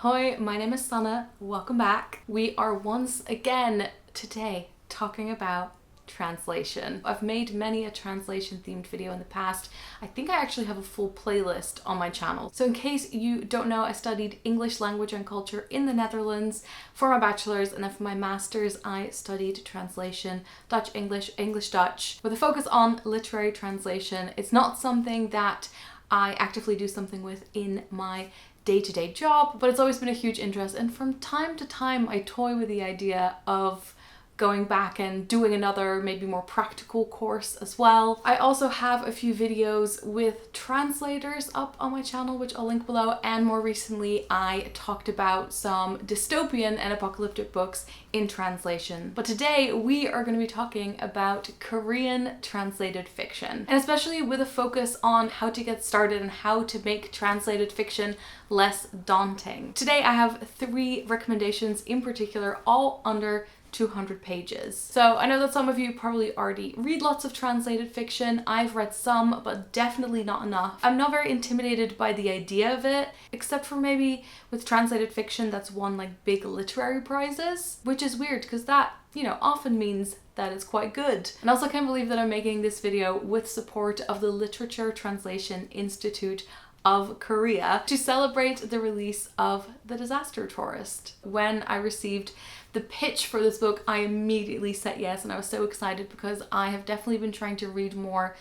Hi, my name is Sana. Welcome back. We are once again today talking about translation. I've made many a translation themed video in the past. I think I actually have a full playlist on my channel. So in case you don't know, I studied English language and culture in the Netherlands for my bachelor's, and then for my master's I studied translation, Dutch English, English Dutch, with a focus on literary translation. It's not something that I actively do something with in my day-to-day job, but it's always been a huge interest, and from time to time I toy with the idea of going back and doing another, maybe more practical course as well. I also have a few videos with translators up on my channel, which I'll link below, and more recently I talked about some dystopian and apocalyptic books in translation. But today we are going to be talking about Korean translated fiction, and especially with a focus on how to get started and how to make translated fiction less daunting. Today I have 3 recommendations in particular, all under 200 pages. So I know that some of you probably already read lots of translated fiction. I've read some, but definitely not enough. I'm not very intimidated by the idea of it, except for maybe with translated fiction that's won like big literary prizes, which is weird because that, often means that it's quite good. And I also can't believe that I'm making this video with support of the Literature Translation Institute of Korea to celebrate the release of The Disaster Tourist. When I received the pitch for this book, I immediately said yes, and I was so excited because I have definitely been trying to read more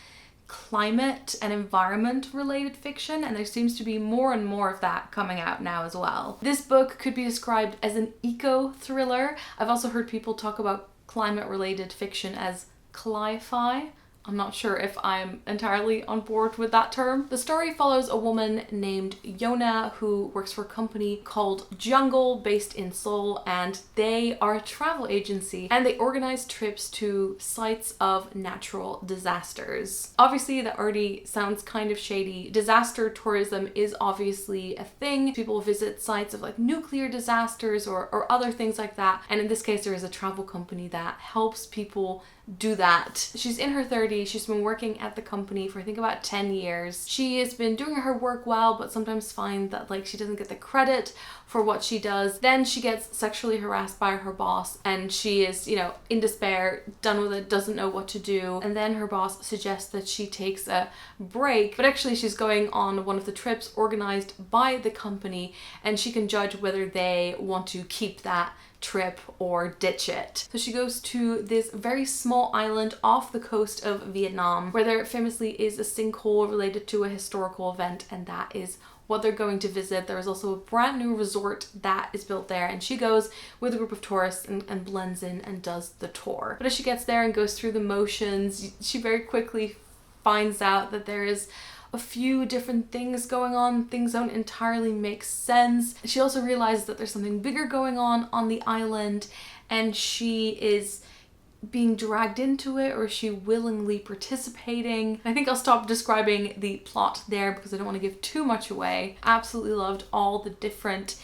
climate and environment related fiction, and there seems to be more and more of that coming out now as well. This book could be described as an eco-thriller. I've also heard people talk about climate related fiction as cli-fi. I'm not sure if I'm entirely on board with that term. The story follows a woman named Yona who works for a company called Jung based in Seoul, and they are a travel agency and they organize trips to sites of natural disasters. Obviously that already sounds kind of shady. Disaster tourism is obviously a thing. People visit sites of like nuclear disasters or other things like that, and in this case there is a travel company that helps people do that. She's in her 30s. She's been working at the company for I think about 10 years. She has been doing her work well, but sometimes find that like she doesn't get the credit for what she does. Then she gets sexually harassed by her boss and she is, in despair, done with it, doesn't know what to do. And then her boss suggests that she takes a break, but actually she's going on one of the trips organized by the company and she can judge whether they want to keep that trip or ditch it. So she goes to this very small island off the coast of Vietnam where there famously is a sinkhole related to a historical event, and that is what they're going to visit. There is also a brand new resort that is built there, and she goes with a group of tourists and blends in and does the tour. But as she gets there and goes through the motions, she very quickly finds out that there is a few different things going on. Things don't entirely make sense. She also realizes that there's something bigger going on the island, and she is being dragged into it, or is she willingly participating? I think I'll stop describing the plot there because I don't want to give too much away. Absolutely loved all the different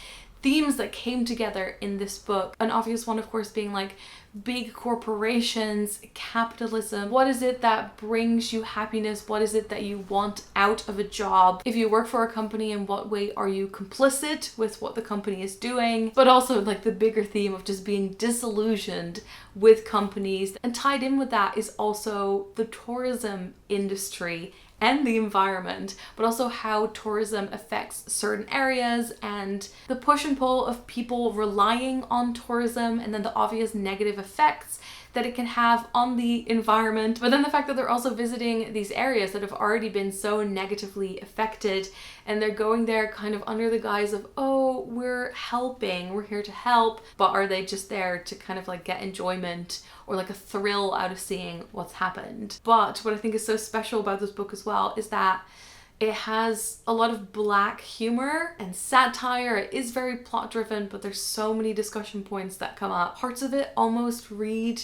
themes that came together in this book. An obvious one, of course, being like big corporations, capitalism. What is it that brings you happiness? What is it that you want out of a job? If you work for a company, in what way are you complicit with what the company is doing? But also like the bigger theme of just being disillusioned with companies. And tied in with that is also the tourism industry and the environment, but also how tourism affects certain areas and the push and pull of people relying on tourism, and then the obvious negative effects that it can have on the environment, but then the fact that they're also visiting these areas that have already been so negatively affected, and they're going there kind of under the guise of, oh, we're helping, we're here to help, but are they just there to kind of like get enjoyment or like a thrill out of seeing what's happened? But what I think is so special about this book as well is that it has a lot of black humor and satire. It is very plot driven, but there's so many discussion points that come up. Parts of it almost read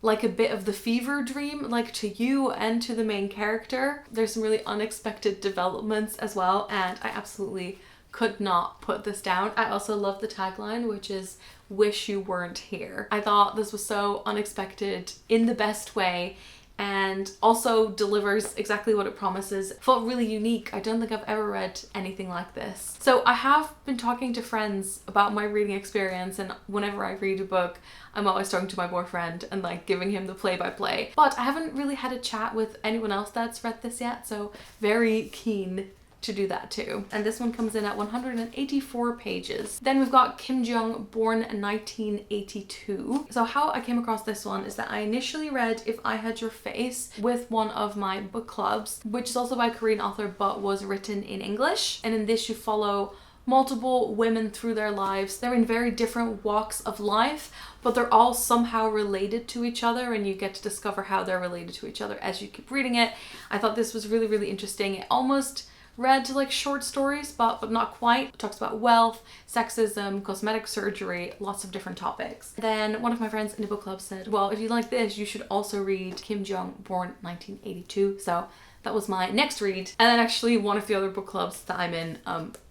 like a bit of the fever dream, like to you and to the main character. There's some really unexpected developments as well, and I absolutely could not put this down. I also love the tagline, which is "Wish you weren't here." I thought this was so unexpected in the best way, and also delivers exactly what it promises. It felt really unique. I don't think I've ever read anything like this. So I have been talking to friends about my reading experience, and whenever I read a book, I'm always talking to my boyfriend and like giving him the play-by-play. But I haven't really had a chat with anyone else that's read this yet, so very keen to do that too. And this one comes in at 184 pages. Then we've got Kim Jiyoung, born in 1982. So how I came across this one is that I initially read If I Had Your Face with one of my book clubs, which is also by a Korean author but was written in English. And in this you follow multiple women through their lives. They're in very different walks of life, but they're all somehow related to each other, and you get to discover how they're related to each other as you keep reading it. I thought this was really, really interesting. It almost read like short stories, but not quite. It talks about wealth, sexism, cosmetic surgery, lots of different topics. Then one of my friends in the book club said, well, if you like this, you should also read Kim Jiyoung, born 1982. So that was my next read. And then actually one of the other book clubs that I'm in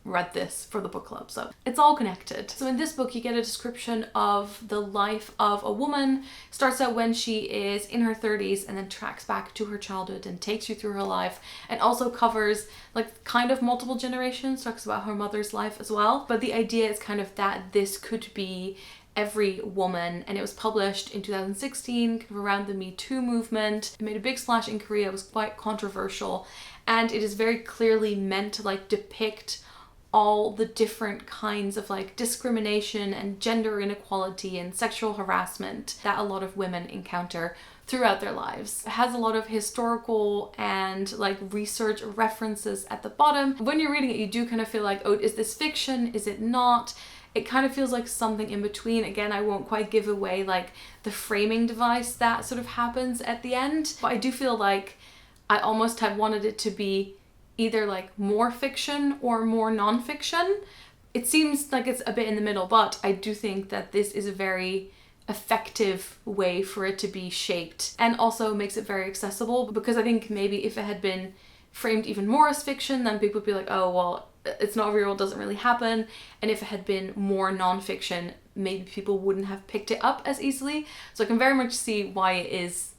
read this for the book club. So it's all connected. So in this book, you get a description of the life of a woman. Starts out when she is in her 30s and then tracks back to her childhood and takes you through her life, and also covers like kind of multiple generations, talks about her mother's life as well. But the idea is kind of that this could be every woman, and it was published in 2016, kind of around the Me Too movement. It made a big splash in Korea. It was quite controversial, and it is very clearly meant to like depict all the different kinds of like discrimination and gender inequality and sexual harassment that a lot of women encounter throughout their lives. It has a lot of historical and like research references at the bottom. When you're reading it, you do kind of feel like, oh, is this fiction? Is it not? It kind of feels like something in between. Again, I won't quite give away like the framing device that sort of happens at the end, but I do feel like I almost had wanted it to be either like more fiction or more non-fiction. It seems like it's a bit in the middle, but I do think that this is a very effective way for it to be shaped, and also makes it very accessible, because I think maybe if it had been framed even more as fiction, then people would be like, oh, well, it's not real, it doesn't really happen. And if it had been more non-fiction, maybe people wouldn't have picked it up as easily. So I can very much see why it is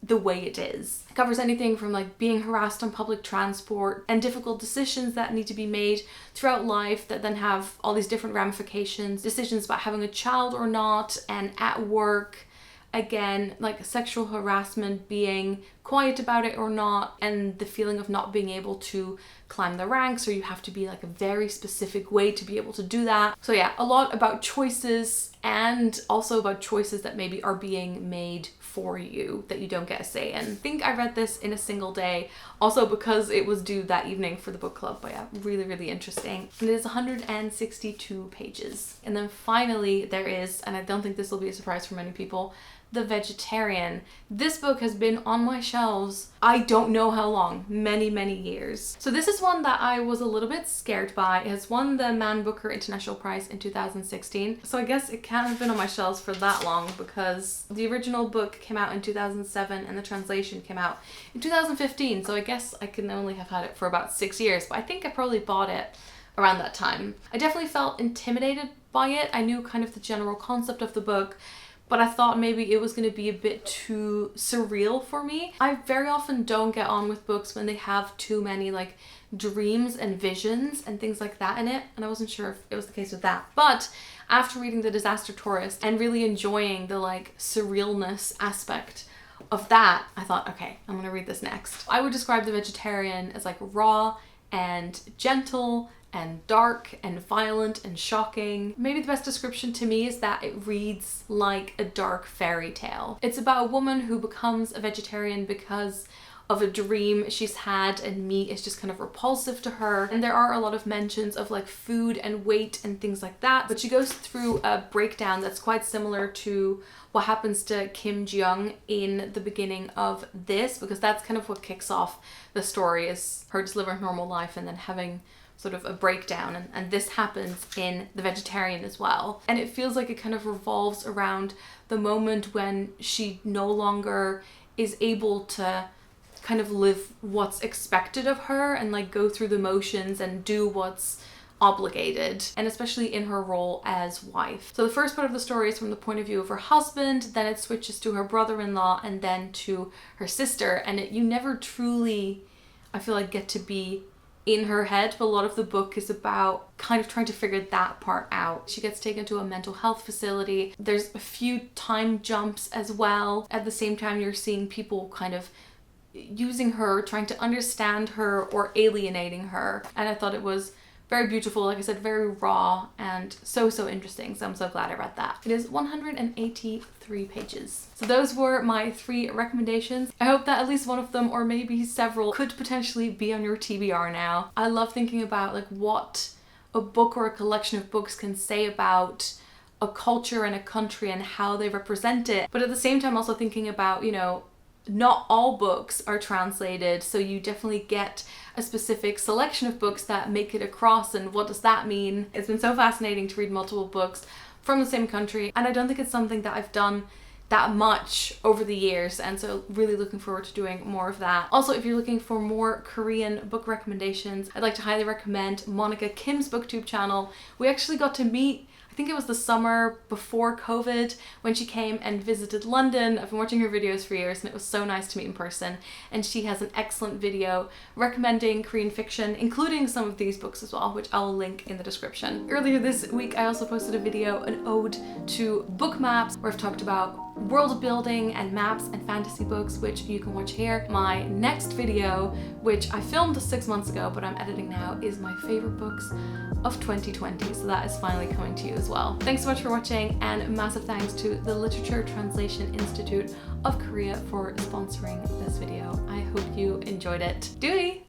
the way it is. It covers anything from like being harassed on public transport and difficult decisions that need to be made throughout life that then have all these different ramifications, decisions about having a child or not, and at work, again, like sexual harassment, being quiet about it or not, and the feeling of not being able to climb the ranks, or you have to be like a very specific way to be able to do that. So yeah, a lot about choices, and also about choices that maybe are being made for you that you don't get a say in. I think I read this in a single day, also because it was due that evening for the book club. But yeah, really, really interesting. And it is 162 pages. And then finally there is, and I don't think this will be a surprise for many people, The Vegetarian. This book has been on my shelves, I don't know how long, many, many years. So this is one that I was a little bit scared by. It has won the Man Booker International Prize in 2016. So I guess it can't have been on my shelves for that long, because the original book came out in 2007 and the translation came out in 2015. So I guess I can only have had it for about 6 years, but I think I probably bought it around that time. I definitely felt intimidated by it. I knew kind of the general concept of the book, but I thought maybe it was going to be a bit too surreal for me. I very often don't get on with books when they have too many like dreams and visions and things like that in it, and I wasn't sure if it was the case with that. But after reading The Disaster Tourist and really enjoying the like surrealness aspect of that, I thought, okay, I'm gonna read this next. I would describe The Vegetarian as like raw and gentle and dark and violent and shocking. Maybe the best description to me is that it reads like a dark fairy tale. It's about a woman who becomes a vegetarian because of a dream she's had, and meat is just kind of repulsive to her. And there are a lot of mentions of like food and weight and things like that, but she goes through a breakdown that's quite similar to what happens to Kim Jiyoung in the beginning of this, because that's kind of what kicks off the story, is her just living a normal life and then having sort of a breakdown, and this happens in The Vegetarian as well. And it feels like it kind of revolves around the moment when she no longer is able to kind of live what's expected of her and like go through the motions and do what's obligated, and especially in her role as wife. So the first part of the story is from the point of view of her husband, then it switches to her brother-in-law, and then to her sister, and you never truly, I feel like, get to be in her head, but a lot of the book is about kind of trying to figure that part out. She gets taken to a mental health facility. There's a few time jumps as well. At the same time, you're seeing people kind of using her, trying to understand her, or alienating her. And I thought it was very beautiful, like I said, very raw, and so interesting. So I'm so glad I read that. It is 183 pages. So those were my 3 recommendations. I hope that at least one of them, or maybe several, could potentially be on your TBR now. I love thinking about like what a book or a collection of books can say about a culture and a country and how they represent it. But at the same time also thinking about, you know, not all books are translated, so you definitely get a specific selection of books that make it across, and what does that mean? It's been so fascinating to read multiple books from the same country, and I don't think it's something that I've done that much over the years, and so really looking forward to doing more of that. Also, if you're looking for more Korean book recommendations, I'd like to highly recommend Monica Kim's booktube channel. We actually got to meet, I think it was the summer before COVID, when she came and visited London. I've been watching her videos for years, and it was so nice to meet in person. And she has an excellent video recommending Korean fiction, including some of these books as well, which I will link in the description. Earlier this week, I also posted a video, an ode to book maps, where I've talked about world building and maps and fantasy books, which you can watch here. My next video, which I filmed 6 months ago, but I'm editing now, is my favorite books of 2020. So that is finally coming to you as well. Thanks so much for watching, and massive thanks to the Literature Translation Institute of Korea for sponsoring this video. I hope you enjoyed it. Doei!